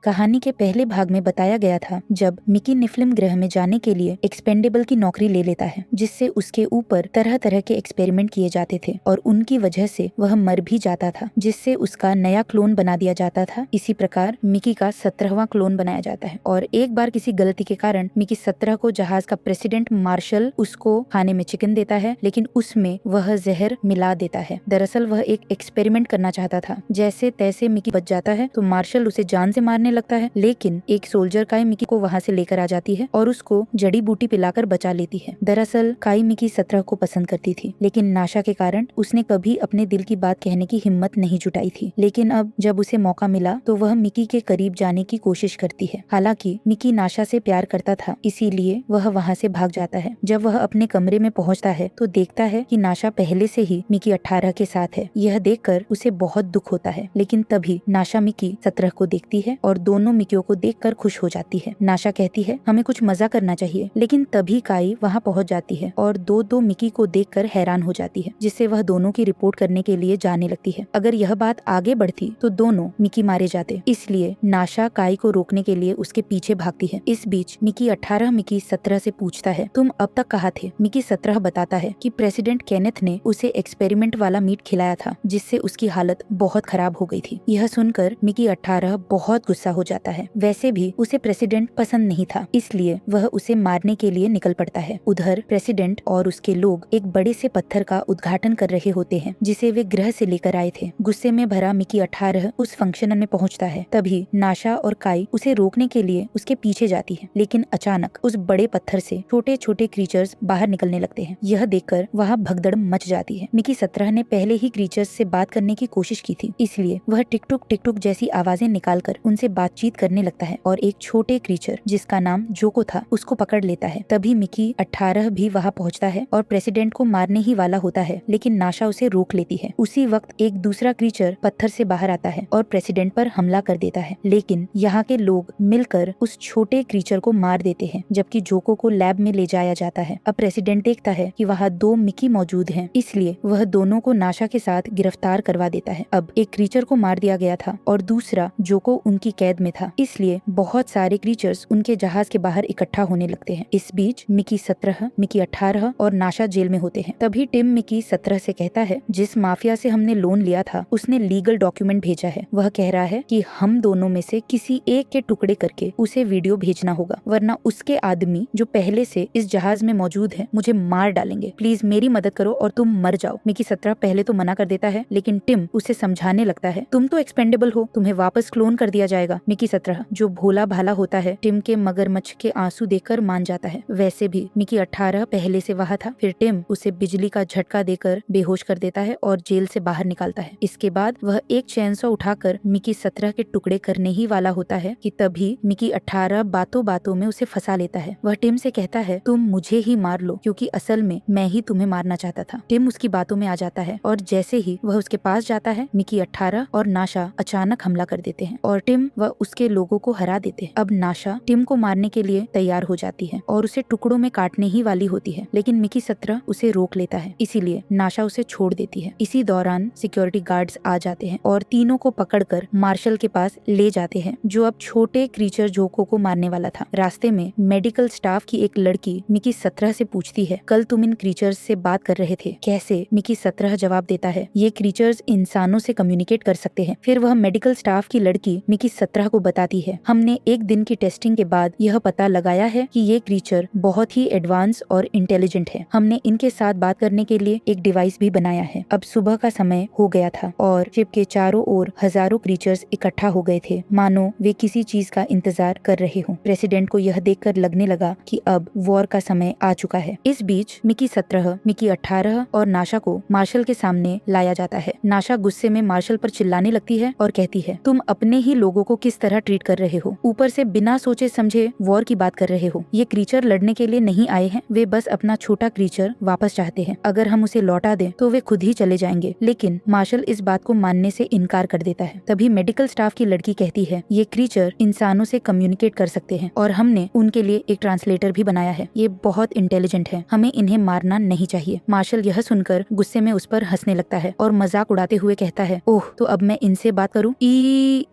कहानी के पहले भाग में बताया गया था जब मिकी निफ्लिम ग्रह में जाने के लिए एक्सपेंडेबल की नौकरी ले लेता है, जिससे उसके ऊपर तरह तरह के एक्सपेरिमेंट किए जाते थे और उनकी वजह से वह मर भी जाता था, जिससे उसका नया क्लोन बना दिया जाता था। इसी प्रकार मिकी का 17वां क्लोन बनाया जाता है और एक बार किसी गलती के कारण मिकी 17 को जहाज का प्रेसिडेंट मार्शल उसको खाने में चिकन देता है, लेकिन उसमें वह जहर मिला देता है। दरअसल वह एक एक्सपेरिमेंट करना चाहता था। जैसे तैसे मिकी बच जाता है तो मार्शल उसे जान से मारने लगता है, लेकिन एक सोल्जर काई मिकी को वहां से लेकर आ जाती है और उसको जड़ी बूटी पिलाकर बचा लेती है। दरअसल काई मिकी 17 को पसंद करती थी, लेकिन नाशा के कारण उसने कभी अपने दिल की बात कहने की हिम्मत नहीं जुटाई थी। लेकिन अब जब उसे मौका मिला तो वह मिकी के करीब जाने की कोशिश करती है। हालांकि मिकी नाशा से प्यार करता था, इसीलिए वह वहाँ से भाग जाता है। जब वह अपने कमरे में पहुँचता है तो देखता है कि नाशा पहले से ही मिकी 18 के साथ है। यह देखकर उसे बहुत दुख होता है, लेकिन तभी नाशा मिकी 17 को देखती है और दोनों मिकियों को देखकर खुश हो जाती है। नाशा कहती है हमें कुछ मजा करना चाहिए, लेकिन तभी काई वहाँ पहुँच जाती है और दो मिकी को देखकर हैरान हो जाती है, जिससे वह दोनों की रिपोर्ट करने के लिए जाने लगती है। अगर यह बात आगे बढ़ती तो दोनों मिकी मारे जाते, इसलिए नाशा काई को रोकने के लिए उसके पीछे भागती है। इस बीच मिकी 18 मिकी 17 से पूछता है तुम अब तक कहाँ थे। मिकी 17 बताता है कि प्रेसिडेंट केनेथ ने उसे एक्सपेरिमेंट वाला मीट खिलाया था, जिससे उसकी हालत बहुत खराब हो गई थी। यह सुनकर मिकी 18 बहुत गुस्सा हो जाता है। वैसे भी उसे प्रेसिडेंट पसंद नहीं था, इसलिए वह उसे मारने के लिए निकल पड़ता है। उधर प्रेसिडेंट और उसके लोग एक बड़े से पत्थर का उद्घाटन कर रहे होते हैं, जिसे वे ग्रह से लेकर आए थे। गुस्से में भरा मिकी 18 उस फंक्शन में पहुंचता है। तभी नाशा और काई उसे रोकने के लिए उसके पीछे जाती है, लेकिन अचानक उस बड़े पत्थर से छोटे छोटे क्रीचर्स बाहर निकलने लगते हैं। यह देखकर वहाँ भगदड़ मच जाती है। मिकी 17 ने पहले ही क्रीचर्स से बात करने की कोशिश की थी, इसलिए वह टिक टुक जैसी आवाजें निकालकर उनसे बातचीत करने लगता है और एक छोटे क्रीचर जिसका नाम जोको था उसको पकड़ लेता है। तभी मिकी 18 भी वहाँ पहुँचता है और प्रेसिडेंट को मारने ही वाला होता है, लेकिन नाशा उसे रोक लेती है। उसी वक्त एक दूसरा क्रीचर पत्थर से बाहर आता है और प्रेसिडेंट पर हमला कर देता है, लेकिन यहाँ के लोग मिलकर उस छोटे क्रीचर को मार देते हैं, जबकि जोको को लैब में ले जाया जाता है। अब प्रेसिडेंट देखता है कि वहाँ 2 मिकी मौजूद हैं, इसलिए वह दोनों को नाशा के साथ गिरफ्तार करवा देता है। अब एक क्रीचर को मार दिया गया था और दूसरा जोको उनकी कैद में था, इसलिए बहुत सारे क्रीचर्स उनके जहाज के बाहर इकट्ठा होने लगते हैं। इस बीच मिकी 17, मिकी 18 और नाशा जेल में होते हैं। तभी टिम मिकी 17 से कहता है जिस माफिया से हमने लोन लिया था उसने लीगल डॉक्यूमेंट भेजा है। वह कह रहा है कि हम दोनों में से किसी एक के टुकड़े करके उसे वीडियो भेजना होगा, वरना उसके आदमी जो पहले से इस जहाज में मौजूद है मुझे मार डालेंगे। प्लीज मेरी मदद करो और तुम मर जाओ। मिकी 17 पहले तो मना कर देता है, लेकिन टिम उसे समझाने लगता है तुम तो एक्सपेंडेबल हो, तुम्हें वापस क्लोन कर दिया जाएगा। मिकी 17 जो भोला भाला होता है टिम के मगरमच्छ के आंसू देखकर मान जाता है। वैसे भी मिकी 18 पहले से वहाँ था। फिर टिम उसे बिजली का झटका देकर बेहोश कर देता है और जेल से बाहर निकालता है। इसके बाद वह एक चैनसॉ उठाकर मिकी 17 के टुकड़े करने ही वाला होता है कि तभी मिकी 18 बातों बातों में उसे फंसा लेता है। वह टिम से कहता है तुम मुझे ही मार लो, क्योंकि असल में मैं ही तुम्हें मारना चाहता था। टिम उसकी बातों में आ जाता है और जैसे ही वह उसके पास जाता है मिकी 18 और नाशा अचानक हमला कर देते हैं और टिम व उसके लोगों को हरा देते हैं। अब नाशा टिम को मारने के लिए तैयार हो जाती है और उसे टुकड़ों में काटने ही वाली होती है, लेकिन मिकी 17 उसे रोक लेता है, इसीलिए नाशा उसे छोड़ देती है। इसी दौरान सिक्योरिटी गार्ड्स आ जाते हैं और तीनों को पकड़कर मार्शल के पास ले जाते हैं, जो अब छोटे क्रीचर जोको को मारने वाला था। रास्ते में मेडिकल स्टाफ की एक लड़की मिकी 17 से पूछती है कल तुम इन क्रीचर्स से बात कर रहे थे कैसे। मिकी 17 जवाब देता है ये क्रीचर्स इंसानों से कम्युनिकेट कर सकते हैं। फिर वह मेडिकल स्टाफ की लड़की मिकी 17 को बताती है हमने एक दिन की टेस्टिंग के बाद यह पता लगाया है कि ये क्रीचर बहुत ही एडवांस और इंटेलिजेंट है। हमने इनके साथ बात करने के लिए एक डिवाइस भी बनाया है। अब सुबह का समय हो गया था और शिप के चारों ओर हजारों क्रीचर्स इकट्ठा हो गए थे, मानो वे किसी चीज का इंतजार कर रहे हों। प्रेसिडेंट को यह देखकर लगने लगा कि अब वॉर का समय आ चुका है। इस बीच मिकी 17, मिकी 18 और नाशा को मार्शल के सामने लाया जाता है। नाशा गुस्से में मार्शल पर चिल्लाने लगती है और कहती है तुम अपने ही लोगों को किस तरह ट्रीट कर रहे हो, ऊपर से बिना सोचे समझे वॉर की बात कर रहे हो। ये क्रीचर लड़ने के लिए नहीं आए हैं, वे बस अपना छोटा क्रीचर वापस चाहते हैं। अगर हम उसे लौटा दें तो वे खुद ही चले जाएंगे। लेकिन मार्शल इस बात को मानने से इनकार कर देता है। तभी मेडिकल स्टाफ की लड़की कहती है ये क्रीचर इंसानों से कम्युनिकेट कर सकते हैं और हमने उनके लिए एक ट्रांसलेटर भी बनाया है। ये बहुत इंटेलिजेंट है, हमें इन्हें मारना नहीं चाहिए। मार्शल यह सुनकर गुस्से में उस पर हंसने लगता है और मजाक उड़ाते हुए कहता है ओह तो अब मैं इनसे बात करूं। ई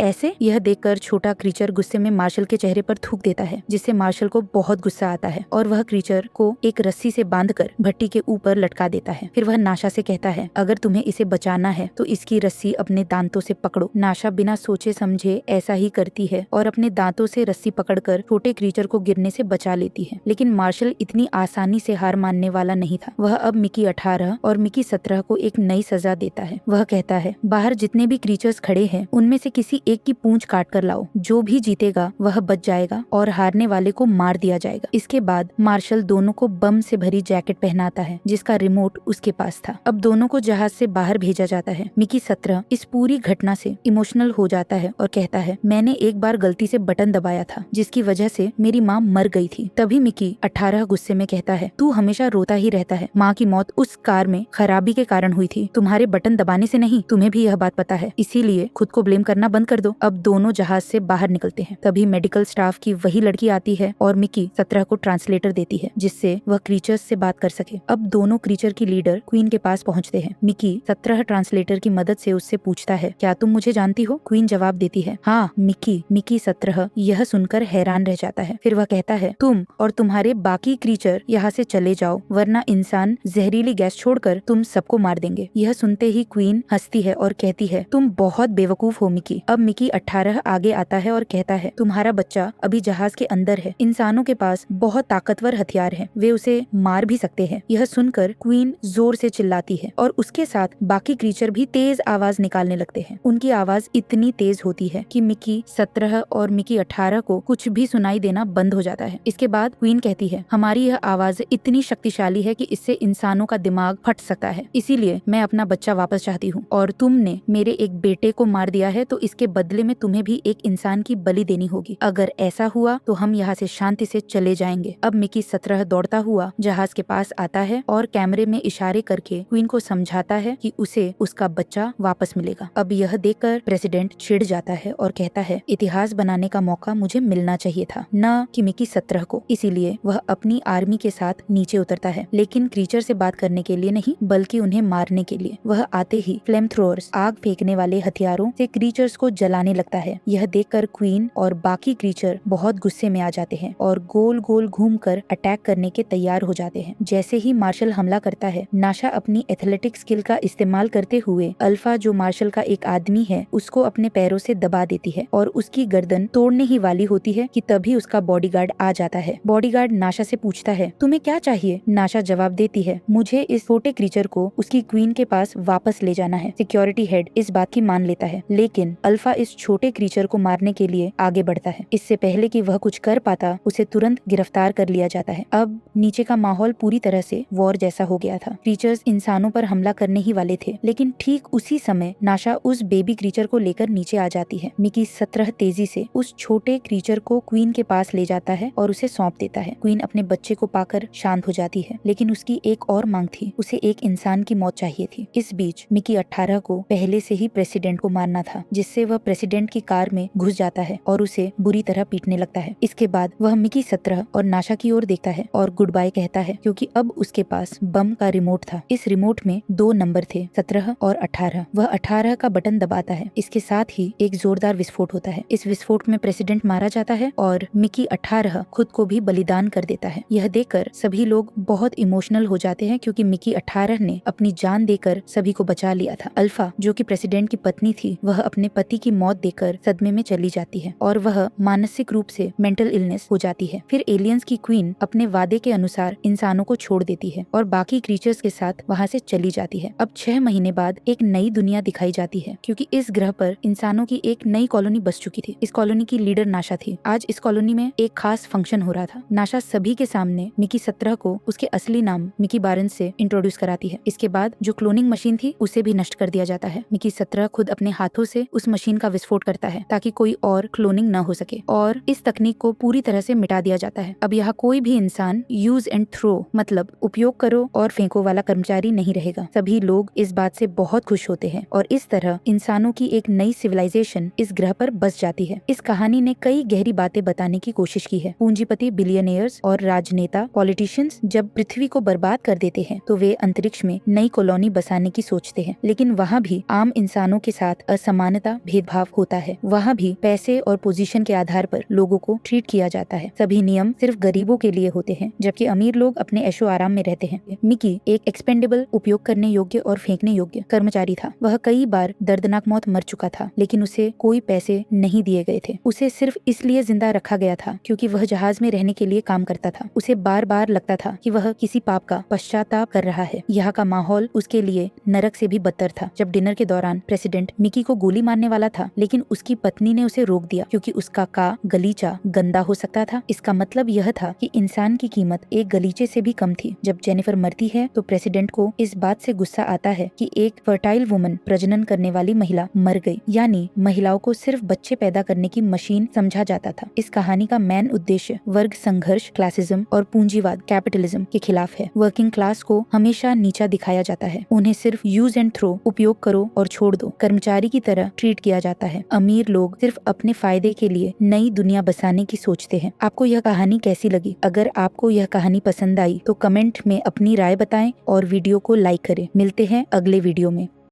ऐसे। यह देखकर छोटा क्रीचर गुस्से में मार्शल के चेहरे पर थूक देता है, जिससे मार्शल को बहुत गुस्सा आता है और वह क्रीचर को एक रस्सी से बांधकर भट्टी के ऊपर लटका देता है। फिर वह नाशा से कहता है, अगर तुम्हें इसे बचाना है तो इसकी रस्सी अपने दांतों से पकड़ो। नाशा बिना सोचे समझे ऐसा ही करती है और अपने दांतों से रस्सी पकड़कर छोटे क्रीचर को गिरने से बचा लेती है। लेकिन मार्शल इतनी आसानी से हार मानने वाला नहीं था। वह अब मिकी 18 और मिकी 17 को एक नई सजा देता है। वह कहता है, बाहर जितने भी क्रीचर्स खड़े हैं उनमें से किसी एक की पूंछ काट कर लाओ। जो भी जीतेगा वह बच जाएगा और हारने वाले को मार दिया जाएगा। इसके बाद मार्शल दोनों को बम से भरी जैकेट पहनाता है, जिसका रिमोट उसके पास था। अब दोनों को जहाज से बाहर भेजा जाता है। मिकी 17 इस पूरी घटना से इमोशनल हो जाता है और कहता है, मैंने एक बार गलती से बटन दबाया था जिसकी वजह से मेरी माँ मर गई थी। तभी मिकी 18 गुस्से में कहता है, तू हमेशा रोता ही रहता है। माँ की मौत उस कार में खराबी के कारण हुई थी, तुम्हारे बटन दबाने से नहीं। तुम्हें भी यह बात पता है, इसीलिए खुद को ब्लेम करना बंद कर दो। अब दोनों जहाज से बाहर निकलते हैं। तभी मेडिकल स्टाफ की वही लड़की आती है और मिकी 17 को ट्रांसलेटर देती है, जिससे वह क्रीचर्स से बात कर सके। अब दोनों क्रीचर की लीडर क्वीन के पास पहुंचते हैं। मिकी 17 ट्रांसलेटर की मदद से उससे पूछता है, क्या तुम मुझे जानती हो? क्वीन जवाब देती है, हाँ मिकी। मिकी 17 यह सुनकर हैरान रह जाता है। फिर वह कहता है, तुम और तुम्हारे बाकी क्रीचर यहाँ से चले जाओ, वरना इंसान जहरीली गैस छोड़कर तुम सबको मार देंगे। यह सुनते ही क्वीन हंसती है और कहती है, तुम बहुत बेवकूफ हो मिकी। अब मिकी 18 आगे आता है और कहता है, तुम्हारा बच्चा अभी जहाज के अंदर है। इंसानों के पास बहुत ताकतवर हथियार हैं, वे उसे मार भी सकते हैं। यह सुनकर क्वीन जोर से चिल्लाती है और उसके साथ बाकी क्रीचर भी तेज आवाज निकालने लगते हैं। उनकी आवाज इतनी तेज होती है कि मिकी 17 और मिकी 18 को कुछ भी सुनाई देना बंद हो जाता है। इसके बाद क्वीन कहती है, हमारी यह आवाज इतनी शक्तिशाली है कि इससे इंसानों का दिमाग फट सकता है, इसीलिए मैं अपना बच्चा वापस चाहती हूँ। और तुमने मेरे एक बेटे को मार दिया है, तो इसके बदले में तुम्हें भी एक इंसान की बलि देनी होगी। अगर ऐसा हुआ तो हम यहाँ से शांति से चले जाएंगे। अब मिकी 17 दौड़ता हुआ जहाज के पास आता है और कैमरे में इशारे करके क्वीन को समझाता है कि उसे उसका बच्चा वापस मिलेगा। अब यह देखकर प्रेसिडेंट चिढ़ जाता है और कहता है, इतिहास बनाने का मौका मुझे मिलना चाहिए था, न कि मिकी 17 को। इसीलिए वह अपनी आर्मी के साथ नीचे उतरता है, लेकिन क्रीचर से बात करने के लिए नहीं, बल्कि उन्हें मारने के लिए। वह आते ही फ्लेम थ्रोअर्स, आग फेंकने वाले हथियारों से क्रीचर्स को जलाने लगता है। यह देखकर क्वीन और बाकी क्रीचर बहुत गुस्से में आ जाते हैं और गोल गोल घूमकर अटैक करने के तैयार हो जाते हैं। जैसे ही मार्शल हमला करता है, नाशा अपनी एथलेटिक स्किल का इस्तेमाल करते हुए अल्फा, जो मार्शल का एक आदमी है, उसको अपने पैरों से दबा देती है और उसकी गर्दन तोड़ने ही वाली होती है कि तभी उसका बॉडीगार्ड आ जाता है। बॉडीगार्ड नाशा से पूछता है, तुम्हें क्या चाहिए? नाशा जवाब देती है, मुझे इस छोटे क्रीचर को उसकी क्वीन के पास वापस ले जाना है। सिक्योरिटी हेड इस बात की मान लेता है, लेकिन अल्फा इस छोटे क्रीचर को मारने के लिए आगे बढ़ता है। इससे पहले कि वह कुछ कर पाता, उसे तुरंत गिरफ्तार कर लिया जाता है। अब नीचे का माहौल पूरी तरह से वॉर जैसा हो गया था। क्रीचर्स इंसानों पर हमला करने ही वाले थे, लेकिन ठीक उसी समय नाशा उस बेबी क्रीचर को लेकर नीचे आ जाती है। मिकी 17 तेजी से उस छोटे क्रीचर को क्वीन के पास ले जाता है और उसे सौंप देता है। क्वीन अपने बच्चे को पाकर शांत हो जाती है, लेकिन उसकी एक और मांग थी, उसे एक इंसान की मौत चाहिए थी। इस बीच मिकी 18 को पहले से ही प्रेसिडेंट को मारना था, जिससे वह प्रेसिडेंट की कार में घुस जाता है और उसे बुरी तरह पीटने लगता है। इसके बाद वह मिकी 17 और नाशा की ओर देखता है और गुड बाय कहता है, क्योंकि अब उसके पास बम का रिमोट था। इस रिमोट में 2 नंबर थे, 17 और 18। वह 18 का बटन दबाता है। इसके साथ ही एक जोरदार विस्फोट होता है। इस विस्फोट में प्रेसिडेंट मारा जाता है और मिकी 18 खुद को भी बलिदान कर देता है। यह देखकर सभी लोग बहुत इमोशनल हो जाते हैं, क्योंकि मिकी 18 ने अपनी जान देकर सभी को बचा लिया था। अल्फा, जो कि प्रेसिडेंट की पत्नी थी, वह अपने पति की मौत देकर सदमे में चली जाती है और वह मानसिक रूप से मेंटल इलनेस हो जाती है। फिर एलियंस की क्वीन अपने वादे के अनुसार इंसानों को छोड़ देती है और बाकी क्रीचर्स के साथ वहाँ से चली जाती है। अब 6 महीने बाद एक नई दुनिया दिखाई जाती है, क्योंकि इस ग्रह पर इंसानों की एक नई कॉलोनी बस चुकी थी। इस कॉलोनी की लीडर नाशा थी। आज इस कॉलोनी में एक खास फंक्शन हो रहा था। नाशा सभी के सामने मिकी 17 को उसके असली नाम मिकी बारन से इंट्रोड्यूस कराती है। इसके बाद जो क्लोनिंग मशीन थी, उसे भी नष्ट कर दिया जाता है। मिकी 17 खुद अपने हाथों से उस मशीन का विस्फोट करता है, ताकि कोई और क्लोनिंग न हो सके, और इस तकनीक को पूरी तरह से मिटा दिया जाता है। अब यहाँ कोई भी इंसान यूज एंड थ्रो, मतलब उपयोग करो और फेंको वाला कर्मचारी नहीं रहेगा। सभी लोग इस बात से बहुत खुश होते हैं और इस तरह इंसानों की एक नई सिविलाइजेशन इस ग्रह पर बस जाती है। इस कहानी ने कई गहरी बातें बताने की कोशिश की है। पूंजीपति, बिलियनियर्स और राजनेता, पॉलिटिशियंस जब पृथ्वी को बर्बाद कर देते हैं, तो वे अंतरिक्ष में नई कॉलोनी बसाने की सोचते हैं, लेकिन वहाँ भी आम इंसानों के साथ असमान असमानता, भेदभाव होता है। वहाँ भी पैसे और पोजीशन के आधार पर लोगों को ट्रीट किया जाता है। सभी नियम सिर्फ गरीबों के लिए होते हैं, जबकि अमीर लोग अपने ऐशो आराम में रहते हैं। मिकी एक एक्सपेंडेबल, उपयोग करने योग्य और फेंकने योग्य कर्मचारी था। वह कई बार दर्दनाक मौत मर चुका था, लेकिन उसे कोई पैसे नहीं दिए गए थे। उसे सिर्फ इसलिए जिंदा रखा गया था क्योंकि वह जहाज में रहने के लिए काम करता था। उसे बार बार लगता था कि वह किसी पाप का पश्चाताप कर रहा है। यहाँ का माहौल उसके लिए नरक से भी बदतर था। जब डिनर के दौरान प्रेसिडेंट मिकी को गोली मारने वाला था, लेकिन उसकी पत्नी ने उसे रोक दिया क्योंकि उसका गलीचा गंदा हो सकता था। इसका मतलब यह था कि इंसान की कीमत एक गलीचे से भी कम थी। जब जेनिफर मरती है तो प्रेसिडेंट को इस बात से गुस्सा आता है कि एक फर्टाइल वुमन, प्रजनन करने वाली महिला, मर गई। यानी महिलाओं को सिर्फ बच्चे पैदा करने की मशीन समझा जाता था। इस कहानी का मेन उद्देश्य वर्ग संघर्ष, क्लासिज्म और पूंजीवाद, कैपिटलिज्म के खिलाफ है। वर्किंग क्लास को हमेशा नीचा दिखाया जाता है। उन्हें सिर्फ यूज एंड थ्रो, उपयोग करो और छोड़ दो, कर्मचारी की तरह ट्रीट किया जाता है। अमीर लोग सिर्फ अपने फायदे के लिए नई दुनिया बसाने की सोचते हैं। आपको यह कहानी कैसी लगी? अगर आपको यह कहानी पसंद आई तो कमेंट में अपनी राय बताएं और वीडियो को लाइक करें। मिलते हैं अगले वीडियो में।